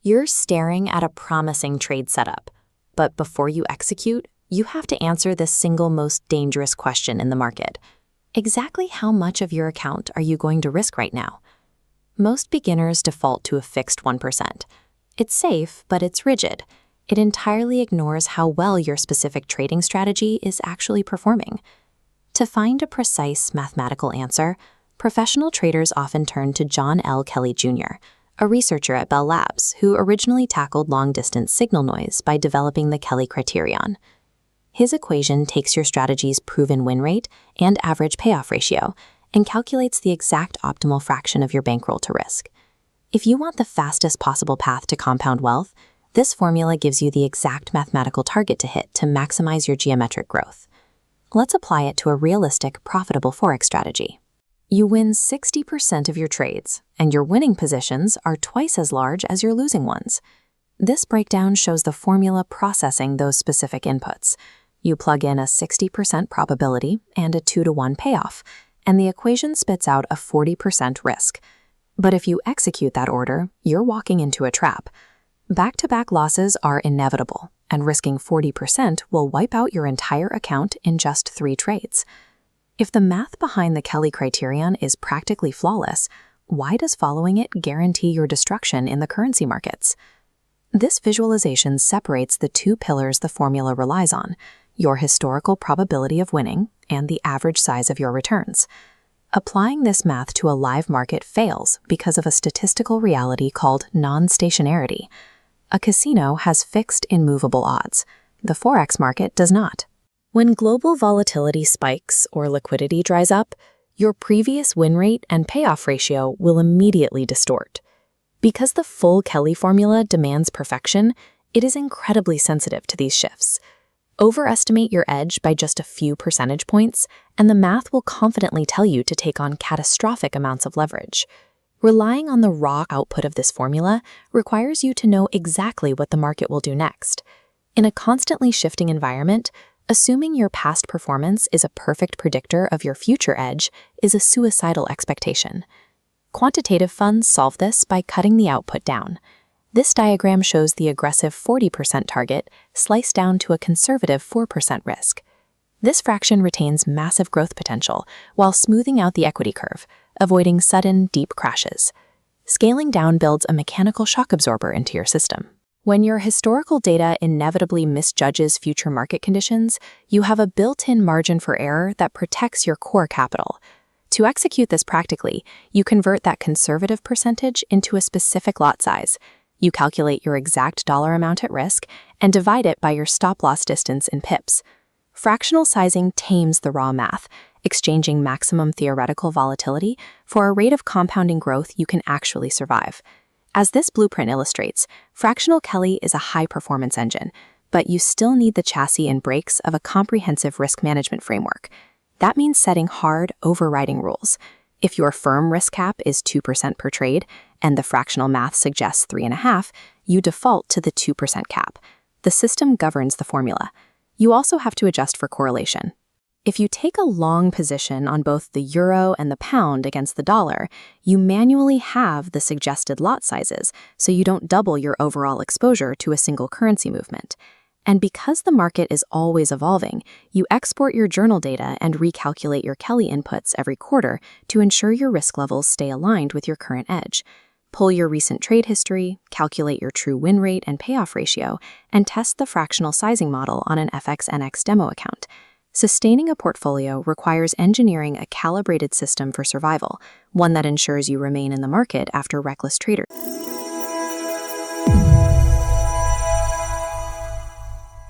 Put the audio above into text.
You're staring at a promising trade setup, but before you execute, you have to answer the single most dangerous question in the market. Exactly how much of your account are you going to risk right now? Most beginners default to a fixed 1%. It's safe, but it's rigid. It entirely ignores how well your specific trading strategy is actually performing. To find a precise mathematical answer, professional traders often turn to John L. Kelly Jr., a researcher at Bell Labs who originally tackled long-distance signal noise by developing the Kelly Criterion. His equation takes your strategy's proven win rate and average payoff ratio and calculates the exact optimal fraction of your bankroll to risk. If you want the fastest possible path to compound wealth, this formula gives you the exact mathematical target to hit to maximize your geometric growth. Let's apply it to a realistic, profitable Forex strategy. You win 60% of your trades, and your winning positions are twice as large as your losing ones. This breakdown shows the formula processing those specific inputs. You plug in a 60% probability and a 2-to-1 payoff, and the equation spits out a 40% risk. But if you execute that order, you're walking into a trap. Back-to-back losses are inevitable, and risking 40% will wipe out your entire account in just 3 trades. If the math behind the Kelly Criterion is practically flawless, why does following it guarantee your destruction in the currency markets? This visualization separates the 2 pillars the formula relies on: your historical probability of winning and the average size of your returns. Applying this math to a live market fails because of a statistical reality called non-stationarity. A casino has fixed, immovable odds. The Forex market does not. When global volatility spikes or liquidity dries up, your previous win rate and payoff ratio will immediately distort. Because the full Kelly formula demands perfection, it is incredibly sensitive to these shifts. Overestimate your edge by just a few percentage points, and the math will confidently tell you to take on catastrophic amounts of leverage. Relying on the raw output of this formula requires you to know exactly what the market will do next. In a constantly shifting environment, assuming your past performance is a perfect predictor of your future edge is a suicidal expectation. Quantitative funds solve this by cutting the output down. This diagram shows the aggressive 40% target sliced down to a conservative 4% risk. This fraction retains massive growth potential while smoothing out the equity curve, avoiding sudden, deep crashes. Scaling down builds a mechanical shock absorber into your system. When your historical data inevitably misjudges future market conditions, you have a built-in margin for error that protects your core capital. To execute this practically, you convert that conservative percentage into a specific lot size. You calculate your exact dollar amount at risk and divide it by your stop-loss distance in pips. Fractional sizing tames the raw math, exchanging maximum theoretical volatility for a rate of compounding growth you can actually survive. As this blueprint illustrates, Fractional Kelly is a high-performance engine, but you still need the chassis and brakes of a comprehensive risk management framework. That means setting hard, overriding rules. If your firm risk cap is 2% per trade, and the fractional math suggests 3.5%, you default to the 2% cap. The system governs the formula. You also have to adjust for correlation. If you take a long position on both the euro and the pound against the dollar, you manually halve the suggested lot sizes so you don't double your overall exposure to a single currency movement. And because the market is always evolving, you export your journal data and recalculate your Kelly inputs every quarter to ensure your risk levels stay aligned with your current edge. Pull your recent trade history, calculate your true win rate and payoff ratio, and test the fractional sizing model on an FXNX demo account. Sustaining a portfolio requires engineering a calibrated system for survival, one that ensures you remain in the market after reckless traders.